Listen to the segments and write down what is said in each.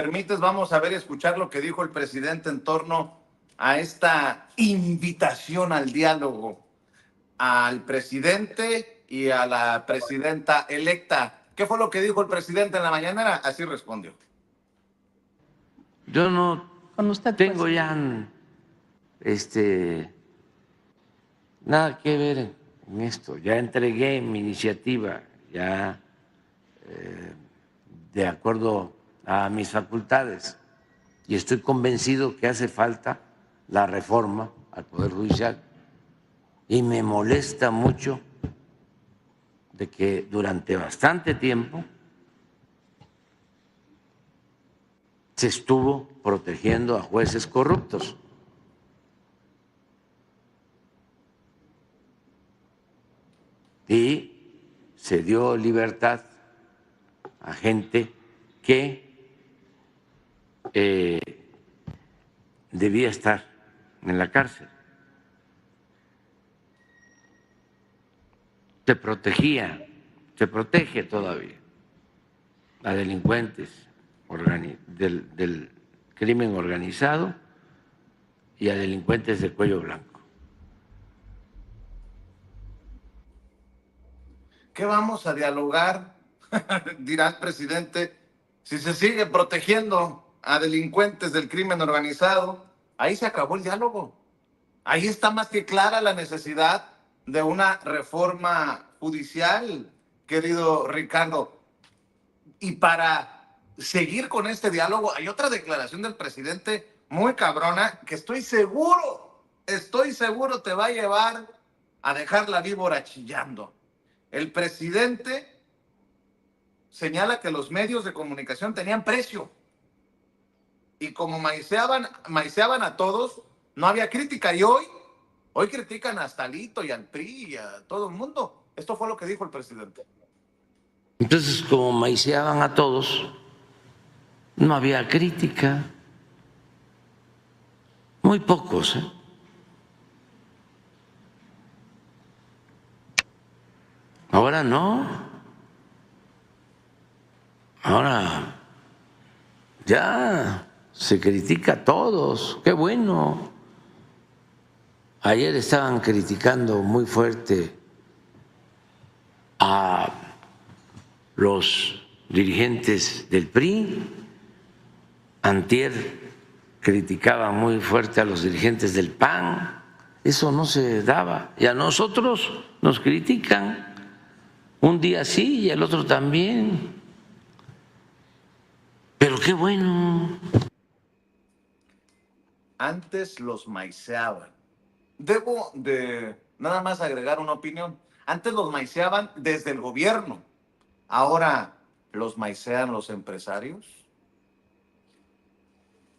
permites, vamos a ver, escuchar lo que dijo el presidente en torno a esta invitación al diálogo al presidente y a la presidenta electa. ¿Qué fue lo que dijo el presidente en la mañanera? Así respondió. Yo no tengo ya nada que ver en esto. Ya entregué mi iniciativa, ya de acuerdo a mis facultades, y estoy convencido que hace falta la reforma al Poder Judicial. Y me molesta mucho de que durante bastante tiempo se estuvo protegiendo a jueces corruptos. Y se dio libertad a gente que debía estar en la cárcel. Se protegía, se protege todavía a delincuentes del crimen organizado y a delincuentes de cuello blanco. ¿Qué vamos a dialogar? Dirá el presidente, si se sigue protegiendo a delincuentes del crimen organizado. Ahí se acabó el diálogo. Ahí está más que clara la necesidad de una reforma judicial, querido Ricardo. Y para seguir con este diálogo, hay otra declaración del presidente muy cabrona que estoy seguro te va a llevar a dejar la víbora chillando. El presidente señala que los medios de comunicación tenían precio. Y como maiceaban a todos, no había crítica. Y hoy critican hasta Alito y al PRI y a todo el mundo. Esto fue lo que dijo el presidente. Entonces, como maiceaban a todos, no había crítica. Muy pocos, ¿eh? Ahora no. Ahora ya se critica a todos. Qué bueno. Ayer estaban criticando muy fuerte a los dirigentes del PRI. Antier criticaban muy fuerte a los dirigentes del PAN. Eso no se daba. Y a nosotros nos critican. Un día sí y el otro también. Pero qué bueno. Antes los maiceaban. Debo de nada más agregar una opinión. Antes los maiceaban desde el gobierno. Ahora los maicean los empresarios.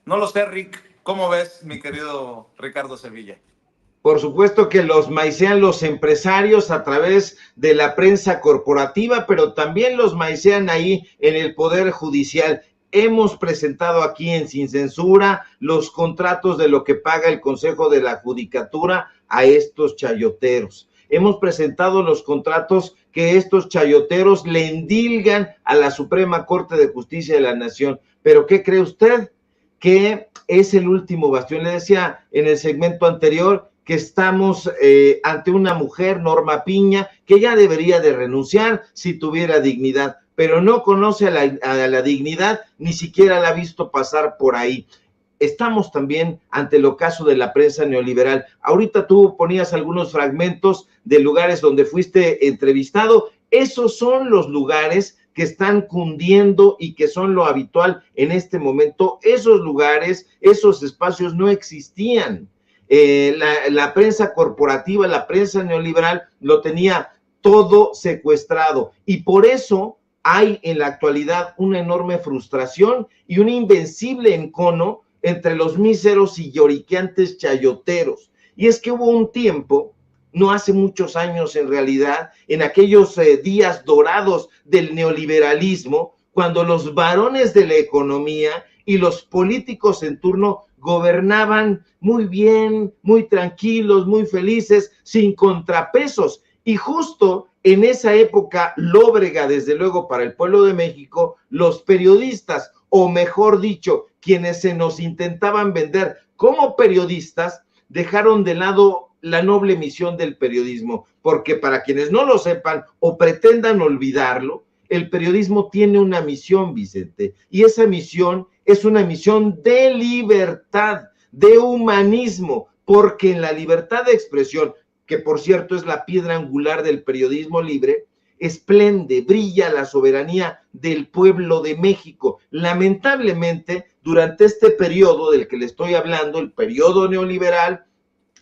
No lo sé, Rick. ¿Cómo ves, mi querido Ricardo Sevilla? Por supuesto que los maicean los empresarios a través de la prensa corporativa, pero también los maicean ahí en el Poder Judicial. Hemos presentado aquí en Sin Censura los contratos de lo que paga el Consejo de la Judicatura a estos chayoteros. Hemos presentado los contratos que estos chayoteros le endilgan a la Suprema Corte de Justicia de la Nación. ¿Pero qué cree usted? Que es el último bastión. Le decía en el segmento anterior que estamos ante una mujer, Norma Piña, que ya debería de renunciar si tuviera dignidad, pero no conoce a la dignidad, ni siquiera la ha visto pasar por ahí. Estamos también ante el ocaso de la prensa neoliberal. Ahorita tú ponías algunos fragmentos de lugares donde fuiste entrevistado. Esos son los lugares que están cundiendo y que son lo habitual en este momento. Esos lugares, esos espacios no existían. La prensa corporativa, la prensa neoliberal lo tenía todo secuestrado y por eso hay en la actualidad una enorme frustración y un invencible encono entre los míseros y lloriqueantes chayoteros. Y es que hubo un tiempo, no hace muchos años en realidad, en aquellos días dorados del neoliberalismo, cuando los varones de la economía y los políticos en turno gobernaban muy bien, muy tranquilos, muy felices, sin contrapesos. Y justo en esa época lóbrega, desde luego, para el pueblo de México, los periodistas o mejor dicho, quienes se nos intentaban vender como periodistas, dejaron de lado la noble misión del periodismo, porque para quienes no lo sepan o pretendan olvidarlo, el periodismo tiene una misión, Vicente, y esa misión es una misión de libertad, de humanismo, porque en la libertad de expresión, que por cierto es la piedra angular del periodismo libre, esplende, brilla la soberanía del pueblo de México. Lamentablemente, durante este periodo del que le estoy hablando, el periodo neoliberal,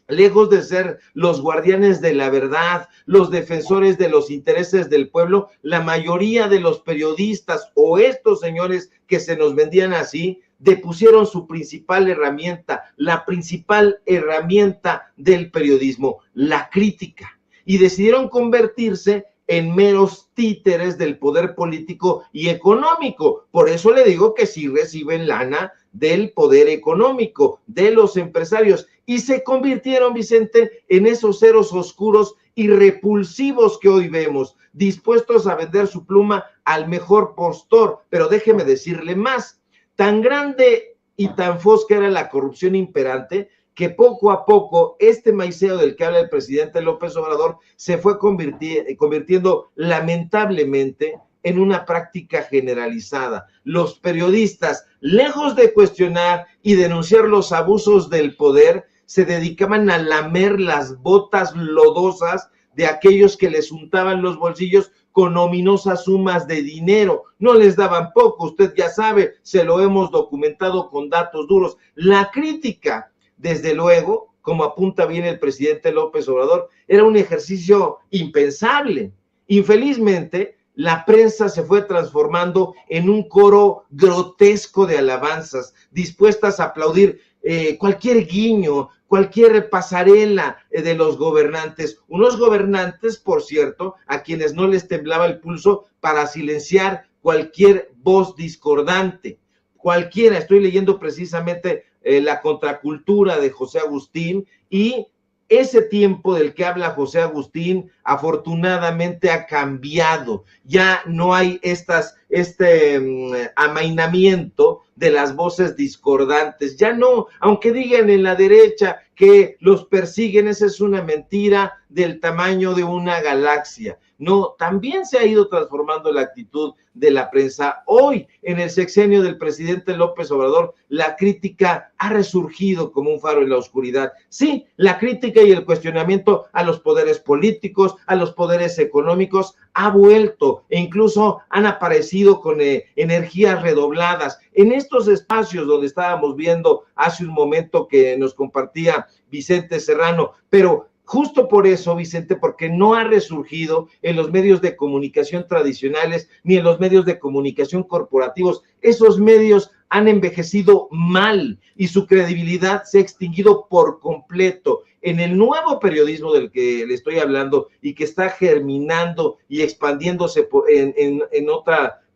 lejos de ser los guardianes de la verdad, los defensores de los intereses del pueblo, la mayoría de los periodistas o estos señores que se nos vendían así, depusieron su principal herramienta, la principal herramienta del periodismo, la crítica, y decidieron convertirse en meros títeres del poder político y económico. Por eso le digo que sí reciben lana del poder económico, de los empresarios, y se convirtieron, Vicente, en esos ceros oscuros y repulsivos que hoy vemos, dispuestos a vender su pluma al mejor postor. Pero déjeme decirle más, tan grande y tan fosca era la corrupción imperante que poco a poco este maiceo del que habla el presidente López Obrador se fue convirtiendo lamentablemente en una práctica generalizada. Los periodistas, lejos de cuestionar y denunciar los abusos del poder, se dedicaban a lamer las botas lodosas de aquellos que les untaban los bolsillos con ominosas sumas de dinero. No les daban poco, usted ya sabe, se lo hemos documentado con datos duros. La crítica, desde luego, como apunta bien el presidente López Obrador, era un ejercicio impensable. Infelizmente, la prensa se fue transformando en un coro grotesco de alabanzas, dispuestas a aplaudir cualquier guiño, cualquier pasarela de los gobernantes. Unos gobernantes, por cierto, a quienes no les temblaba el pulso para silenciar cualquier voz discordante. Cualquiera, estoy leyendo precisamente La contracultura de José Agustín, y ese tiempo del que habla José Agustín afortunadamente ha cambiado. Ya no hay amainamiento de las voces discordantes. Ya no, aunque digan en la derecha que los persiguen, esa es una mentira del tamaño de una galaxia. No, también se ha ido transformando la actitud de la prensa. Hoy, en el sexenio del presidente López Obrador, la crítica ha resurgido como un faro en la oscuridad. Sí, la crítica y el cuestionamiento a los poderes políticos, a los poderes económicos, ha vuelto, e incluso han aparecido con energías redobladas. En estos espacios donde estábamos viendo hace un momento que nos compartía Vicente Serrano, pero justo por eso, Vicente, porque no ha resurgido en los medios de comunicación tradicionales ni en los medios de comunicación corporativos. Esos medios han envejecido mal y su credibilidad se ha extinguido por completo. En el nuevo periodismo del que le estoy hablando y que está germinando y expandiéndose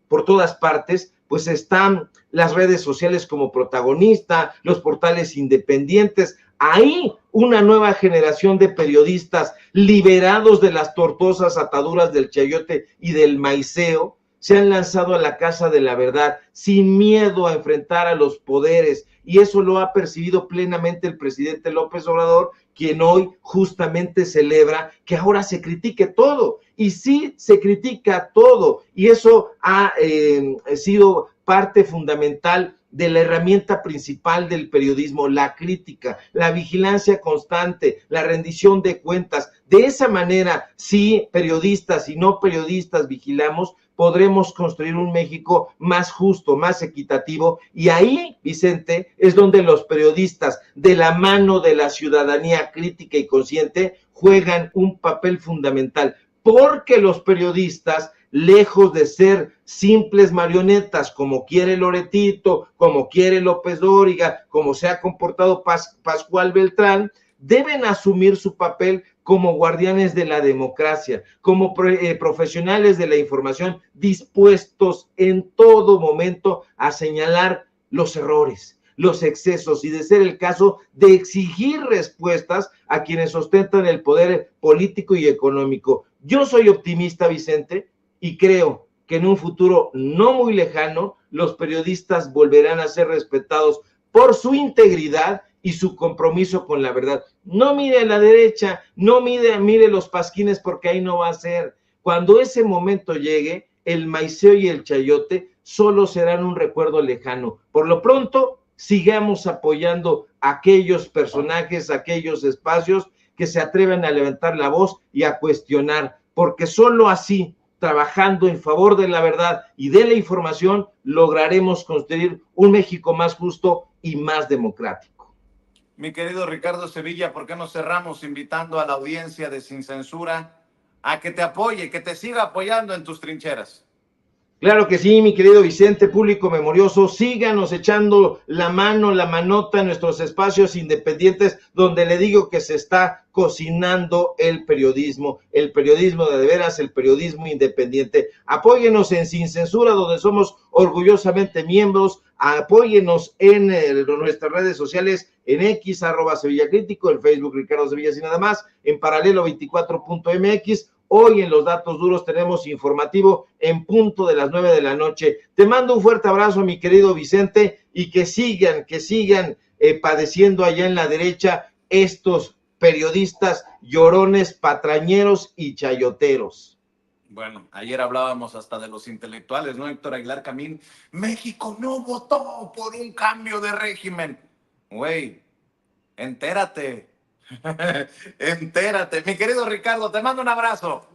por todas partes, pues están las redes sociales como protagonista, los portales independientes. Ahí una nueva generación de periodistas liberados de las tortuosas ataduras del chayote y del maiceo se han lanzado a la casa de la verdad sin miedo a enfrentar a los poderes, y eso lo ha percibido plenamente el presidente López Obrador, quien hoy justamente celebra que ahora se critique todo. Y sí, se critica todo, y eso ha sido parte fundamental de la herramienta principal del periodismo, la crítica, la vigilancia constante, la rendición de cuentas. De esa manera, si periodistas y no periodistas vigilamos, podremos construir un México más justo, más equitativo, y ahí, Vicente, es donde los periodistas, de la mano de la ciudadanía crítica y consciente, juegan un papel fundamental, porque los periodistas, lejos de ser simples marionetas, como quiere Loretito, como quiere López Dóriga, como se ha comportado Pascual Beltrán, deben asumir su papel como guardianes de la democracia, como profesionales de la información, dispuestos en todo momento a señalar los errores, los excesos, y de ser el caso, de exigir respuestas a quienes ostentan el poder político y económico. Yo soy optimista, Vicente, y creo que en un futuro no muy lejano los periodistas volverán a ser respetados por su integridad y su compromiso con la verdad. No mire a la derecha, no mire los pasquines, porque ahí no va a ser. Cuando ese momento llegue, el maiceo y el chayote solo serán un recuerdo lejano. Por lo pronto, sigamos apoyando a aquellos personajes, a aquellos espacios que se atreven a levantar la voz y a cuestionar, porque solo así, trabajando en favor de la verdad y de la información, lograremos construir un México más justo y más democrático. Mi querido Ricardo Sevilla, ¿por qué no cerramos invitando a la audiencia de Sin Censura a que te apoye, que te siga apoyando en tus trincheras? Claro que sí, mi querido Vicente, público memorioso, síganos echando la mano, la manota en nuestros espacios independientes, donde le digo que se está cocinando el periodismo de veras, el periodismo independiente. Apóyenos en Sin Censura, donde somos orgullosamente miembros. Apóyenos en nuestras redes sociales, en X, @SevillaCrítico, en Facebook, Ricardo Sevilla, sin nada más, en Paralelo 24.mx. Hoy en Los Datos Duros tenemos informativo en punto de las 9 de la noche. Te mando un fuerte abrazo, mi querido Vicente, y que sigan padeciendo allá en la derecha estos periodistas llorones, patrañeros y chayoteros. Bueno, ayer hablábamos hasta de los intelectuales, ¿no? Héctor Aguilar Camín, México no votó por un cambio de régimen. Güey, entérate. Entérate. Mi querido Ricardo, te mando un abrazo.